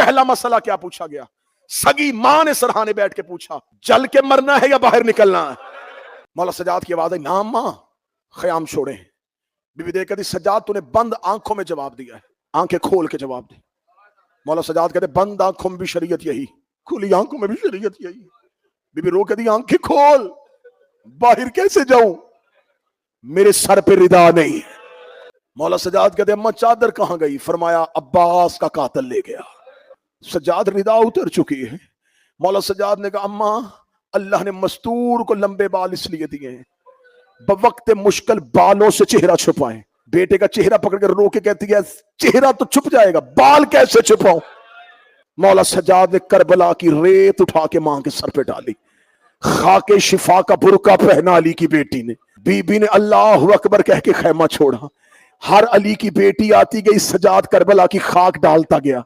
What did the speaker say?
पहला मसला क्या पूछा गया? सगी मां ने सरहाने बैठ के पूछा, जल के मरना है या बाहर निकलना है? मौला सजाद की आवाज है, ना मां, ख्याम छोड़े। बीबी देख कहती, सजाद तूने बंद आंखों में जवाब दिया है, आंखें खोल के जवाब दे। मौला सजाद कहते, बंद आंखों में भी शरीयत यही, खुली आंखों में भी शरीयत यही। बीबी रो कहती, आंखें खोल, बाहर कैसे जाऊं, मेरे सर पे रिदा नहीं। मौला सजाद कहते, अम्मा चादर कहां गई? फरमाया, अब्बास का कातिल ले गया। सजाद रिदा उतर चुकी है। मौला सजाद ने कहा, अम्मा अल्लाह ने मस्तूर को लंबे बाल इसलिए दिए हैं बवक्त मुश्किल बालों से चेहरा छुपाए। बेटे का चेहरा पकड़ कर रो के कहती है, चेहरा तो छुप जाएगा, बाल कैसे छुपाऊं? मौला सजाद ने करबला की रेत उठा के मां के सर पे डाली, खाके शिफा का बुरका पहना अली की बेटी ने। बीबी ने अल्लाह अकबर कह के खैमा छोड़ा। हर अली की बेटी आती गई, सजाद करबला की खाक डालता गया।